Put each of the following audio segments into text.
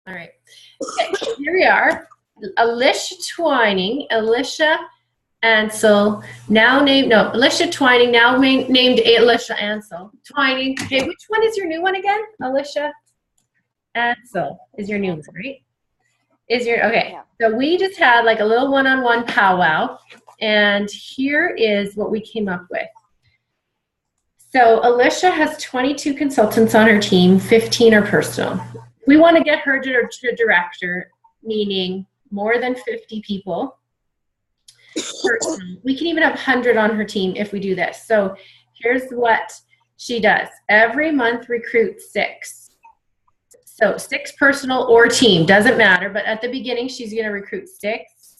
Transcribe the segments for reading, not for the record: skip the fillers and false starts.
All right. Okay, here we are. Alicia Twining, Alicia Ansel, now named, no, Alicia Twining, now named Alicia Ansel. Twining. Okay, which one is your new one again? Alicia Ansel is your new one, right? Is your, okay. Yeah. So we just had like a little one-on-one powwow, and here is what we came up with. So Alicia has 22 consultants on her team, 15 are personal. We want to get her to director, meaning more than 50 people. We can even have 100 on her team if we do this. So here's what she does. Every month recruit 6. So 6 personal or team, doesn't matter. But at the beginning, she's going to recruit 6.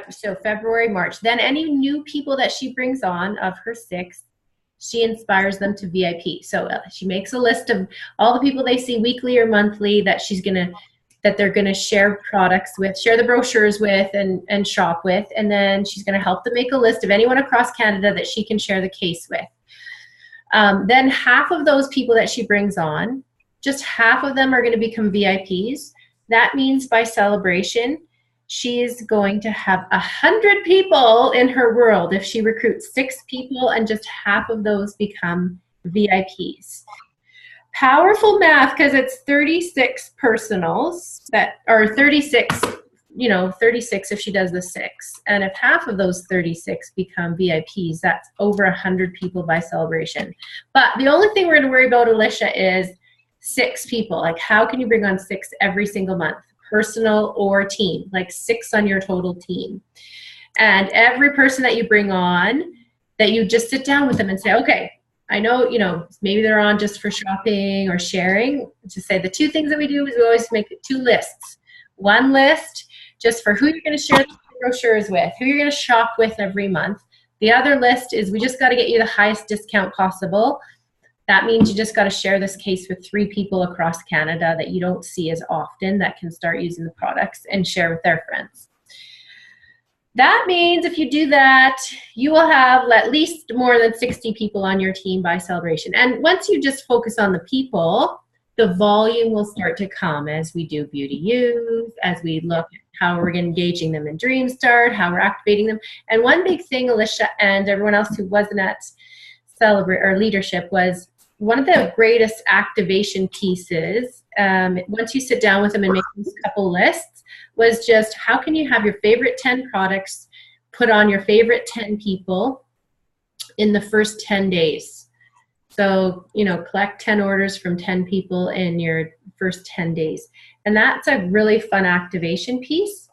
So February, March. Then any new people that she brings on of her 6, she inspires them to VIP. So she makes a list of all the people they see weekly or monthly that they're gonna share products with, share the brochures with, and shop with. And then she's gonna help them make a list of anyone across Canada that she can share the case with. Then half of those people that she brings on, just half of them are gonna become VIPs. That means by celebration, she is going to have 100 people in her world if she recruits 6 people and just half of those become VIPs. Powerful math, because it's 36 personals that are 36, 36 if she does the 6. And if half of those 36 become VIPs, that's over 100 people by celebration. But the only thing we're going to worry about, Alicia, is 6 people. Like, how can you bring on 6 every single month? Personal or team, like 6 on your total team. And every person that you bring on, that you just sit down with them and say, okay, I know, maybe they're on just for shopping or sharing. To say the 2 things that we do is we always make 2 lists. One list just for who you're going to share the brochures with, who you're going to shop with every month. The other list is we just got to get you the highest discount possible. That means you just got to share this case with 3 people across Canada that you don't see as often that can start using the products and share with their friends. That means if you do that, you will have at least more than 60 people on your team by celebration. And once you just focus on the people, the volume will start to come as we do beauty use, as we look at how we're engaging them in Dream Start, how we're activating them. And one big thing, Alicia and everyone else who wasn't at Celebrate or Leadership, was one of the greatest activation pieces, once you sit down with them and make these couple lists, was just how can you have your favorite 10 products put on your favorite 10 people in the first 10 days. So, collect 10 orders from 10 people in your first 10 days. And that's a really fun activation piece.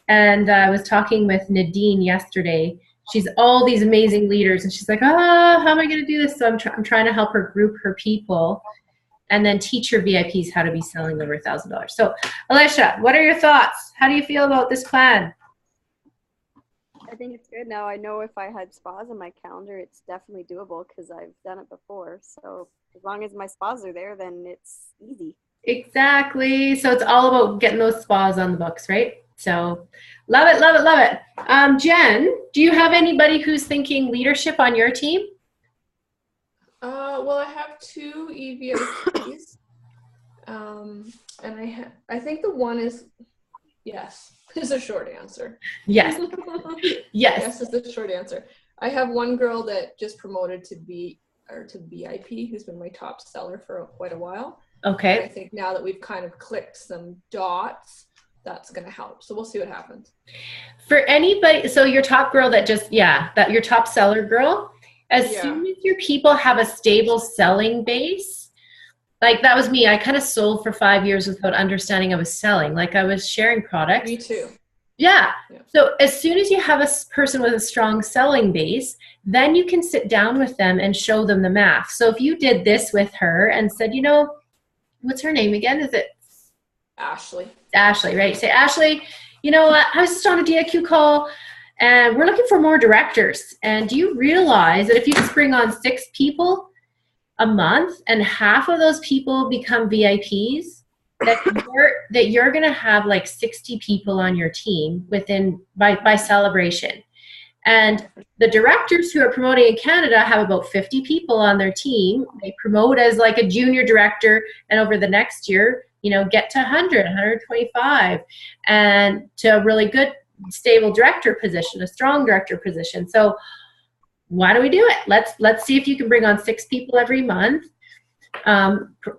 And I was talking with Nadine yesterday. She's all these amazing leaders, and she's like, how am I going to do this? So I'm trying to help her group her people and then teach her VIPs how to be selling over $1,000. So, Alicia, what are your thoughts? How do you feel about this plan? I think it's good. Now I know if I had spas on my calendar, it's definitely doable because I've done it before. So as long as my spas are there, then it's easy. Exactly. So it's all about getting those spas on the books, right? So love it, love it, love it. Jen, do you have anybody who's thinking leadership on your team? Well, I have 2 EVIPs, and I think the one is yes. Is a short answer. Yes. Yes. Yes is the short answer. I have one girl that just promoted to VIP, who's been my top seller for quite a while. Okay. And I think now that we've kind of clicked some dots, that's going to help. So we'll see what happens. For anybody, so your top girl that your top seller girl, as soon as your people have a stable selling base, like that was me. I kind of sold for 5 years without understanding I was selling. Like I was sharing products. Me too. Yeah. So as soon as you have a person with a strong selling base, then you can sit down with them and show them the math. So if you did this with her and said, what's her name again? Is it Ashley? Ashley, right? Say, Ashley, I was just on a DIQ call and we're looking for more directors. And do you realize that if you just bring on 6 people a month and half of those people become VIPs, that you're going to have like 60 people on your team by celebration. And the directors who are promoting in Canada have about 50 people on their team. They promote as like a junior director, and over the next year, get to 100, 125, and to a really good, stable director position, a strong director position. So why don't we do it? Let's see if you can bring on 6 people every month,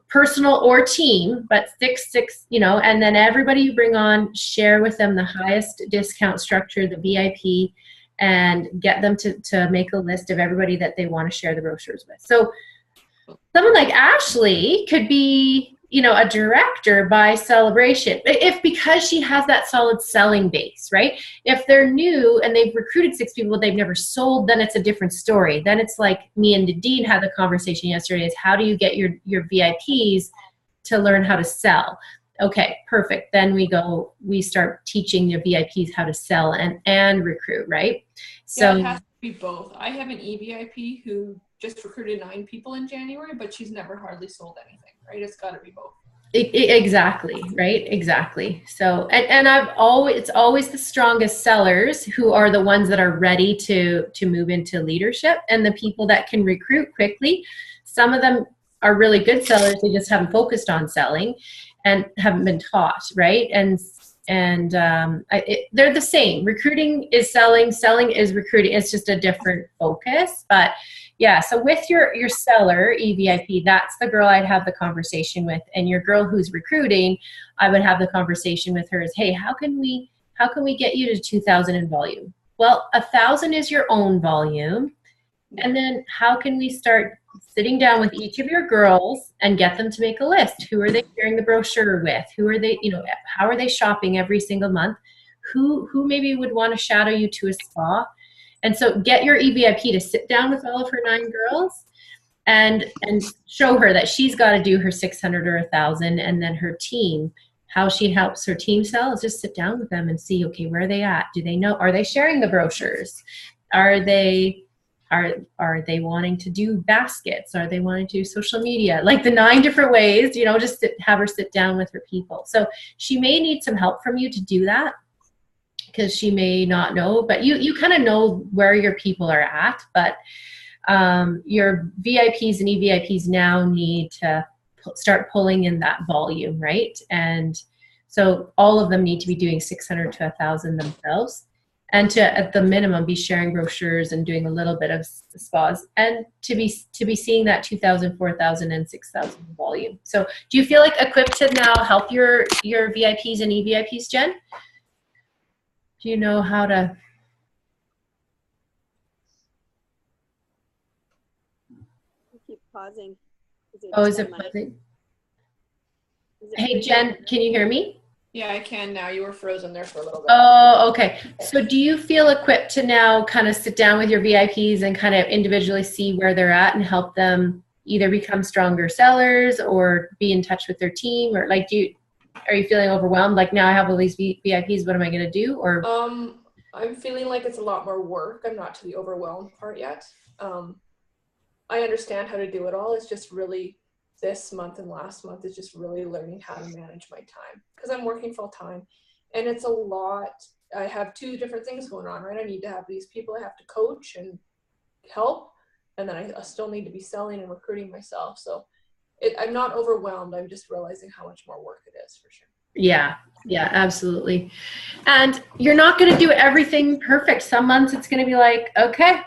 personal or team, but six, and then everybody you bring on, share with them the highest discount structure, the VIP, and get them to make a list of everybody that they want to share the brochures with. So someone like Ashley could be, a director by celebration, because she has that solid selling base, right? If they're new and they've recruited 6 people, but they've never sold, then it's a different story. Then it's like me and Nadine had the conversation yesterday, is how do you get your VIPs to learn how to sell? Okay, perfect. Then we start teaching the VIPs how to sell and recruit, right? So it has to be both. I have an EVIP who just recruited 9 people in January, but she's never hardly sold anything, right? It's got to be both. Exactly, right? Exactly. So, and it's always the strongest sellers who are the ones that are ready to move into leadership, and the people that can recruit quickly. Some of them are really good sellers. They just haven't focused on selling and haven't been taught, right? And they're the same. Recruiting is selling is recruiting. It's just a different focus. But yeah, so with your seller, EVIP, that's the girl I'd have the conversation with. And your girl who's recruiting, I would have the conversation with her is, hey, how can we get you to 2,000 in volume? Well, 1,000 is your own volume. And then how can we start sitting down with each of your girls and get them to make a list? Who are they sharing the brochure with? Who are they, how are they shopping every single month? Who maybe would want to shadow you to a spa? And so get your EVIP to sit down with all of her 9 girls and show her that she's got to do her 600 or 1,000, and then her team, how she helps her team sell is just sit down with them and see, okay, where are they at? Do they know? Are they sharing the brochures? Are they wanting to do baskets? Are they wanting to do social media? Like the 9 different ways, just have her sit down with her people. So she may need some help from you to do that, because she may not know, but you kind of know where your people are at. But your VIPs and EVIPs now need to start pulling in that volume, right? And so all of them need to be doing 600 to 1,000 themselves, and to, at the minimum, be sharing brochures and doing a little bit of spas, and to be seeing that 2,000, 4,000, and 6,000 volume. So do you feel like equipped to now help your VIPs and EVIPs, Jen? Do you know how to? I keep pausing. Is it pausing? Hey, Jen, can you hear me? Yeah, I can now. You were frozen there for a little bit. Oh, okay. So do you feel equipped to now kind of sit down with your VIPs and kind of individually see where they're at and help them either become stronger sellers or be in touch with their team? Or like, are you feeling overwhelmed? Like, now I have all these VIPs, what am I going to do? Or I'm feeling like it's a lot more work. I'm not to the overwhelmed part yet. I understand how to do it all. It's just really this month and last month is just really learning how to manage my time, because I'm working full time and it's a lot. I have 2 different things going on, right? I need to have these people I have to coach and help, and then I still need to be selling and recruiting myself. So I'm not overwhelmed. I'm just realizing how much more work it is, for sure. Yeah, absolutely. And you're not going to do everything perfect. Some months it's going to be like, okay,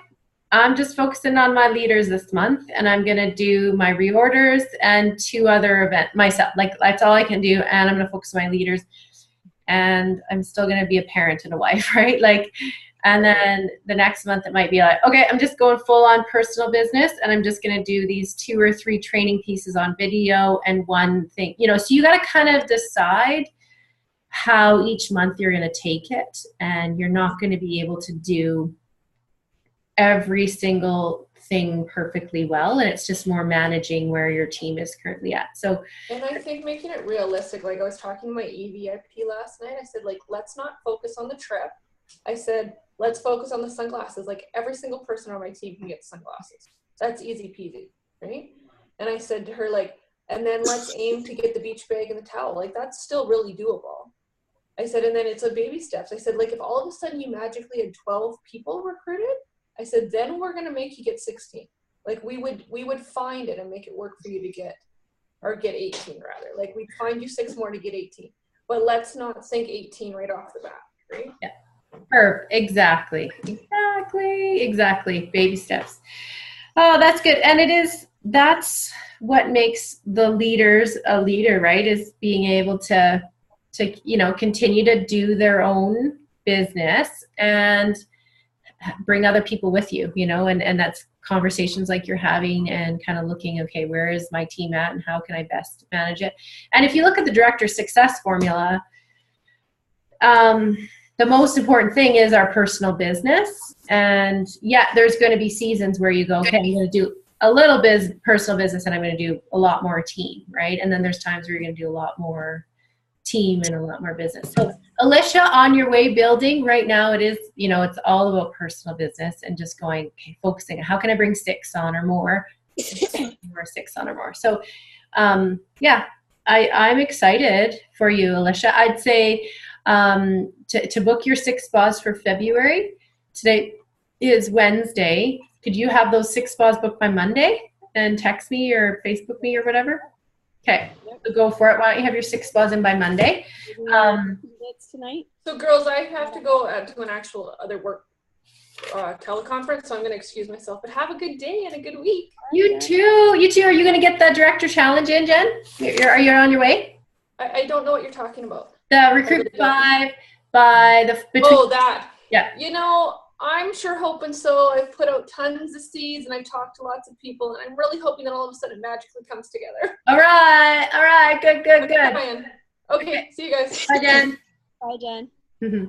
I'm just focusing on my leaders this month, and I'm going to do my reorders and 2 other events myself. Like, that's all I can do. And I'm going to focus on my leaders, and I'm still going to be a parent and a wife, right? Like, and then the next month it might be like, okay, I'm just going full on personal business, and I'm just going to do these 2 or 3 training pieces on video and 1 thing, so you got to kind of decide how each month you're going to take it, and you're not going to be able to do every single thing perfectly well, and it's just more managing where your team is currently at. So, and I think making it realistic, like I was talking to my EVIP last night, I said, like, let's not focus on the trip. I said, let's focus on the sunglasses. Like, every single person on my team can get sunglasses. That's easy peasy, right? And I said to her, like, and then let's aim to get the beach bag and the towel. Like, that's still really doable. I said, and then it's a baby steps. I said, like, if all of a sudden you magically had 12 people recruited, I said, then we're going to make you get 16. Like, we would find it and make it work for you to get or get 18 rather. Like we find you 6 more to get 18, but let's not think 18 right off the bat, right? Yeah. Exactly. Baby steps. Oh, that's good. And that's what makes the leaders a leader, right? Is being able to continue to do their own business and bring other people with you, and that's conversations like you're having and kind of looking, okay, where is my team at and how can I best manage it? And if you look at the director success formula, the most important thing is our personal business. And yeah, there's going to be seasons where you go, okay, I'm going to do a little bit personal business and I'm going to do a lot more team, right? And then there's times where you're going to do a lot more team and a lot more business. So Alicia, on your way building right now, it is, it's all about personal business and just going, okay, focusing on how can I bring 6 on or more, or 6 on or more. So yeah, I'm excited for you, Alicia. I'd say to book your 6 spas for February. Today is Wednesday. Could you have those 6 spas booked by Monday and text me or Facebook me or whatever? Okay, so go for it. Why don't you have your 6 spas in by Monday? It's tonight. So girls, I have to go to an actual other work teleconference, so I'm going to excuse myself, but have a good day and a good week. You too. Are you going to get the director challenge in, Jen? Are you on your way? I don't know what you're talking about. The recruit 5 by the between. Oh, that. Yeah. I'm sure hoping so. I've put out tons of seeds and I've talked to lots of people, and I'm really hoping that all of a sudden it magically comes together. All right. Good. Okay, see you guys. Bye, Jen. Bye, Jen. Mm-hmm.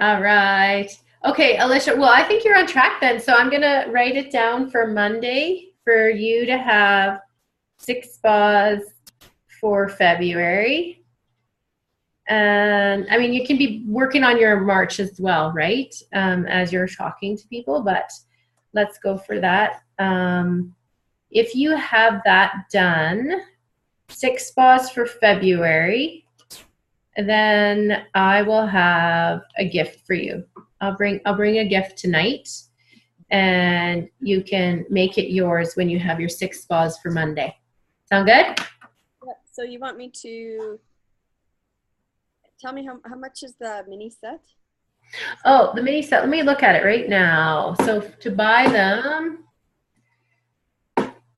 All right. Okay, Alicia, well, I think you're on track then. So I'm going to write it down for Monday for you to have 6 spas for February. And I mean, you can be working on your March as well, right? As you're talking to people, but let's go for that. If you have that done, 6 spas for February, then I will have a gift for you. I'll bring a gift tonight, and you can make it yours when you have your 6 spas for Monday. Sound good? Yeah, so you want me to tell me how much is the mini set? Oh, the mini set. Let me look at it right now. So to buy them,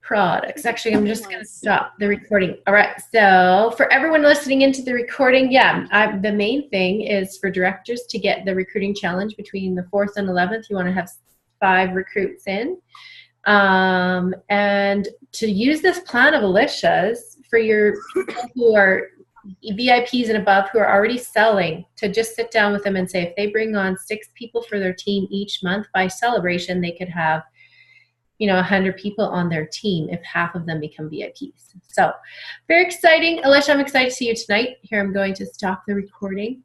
products. Actually, I'm just going to stop the recording. All right. So for everyone listening into the recording, the main thing is for directors to get the recruiting challenge between the 4th and 11th. You want to have 5 recruits in. And to use this plan of Alicia's for your people who are VIPs and above who are already selling, to just sit down with them and say if they bring on 6 people for their team each month by celebration, they could have 100 people on their team if half of them become VIPs. So very exciting. Alicia, I'm excited to see you tonight. Here I'm going to stop the recording.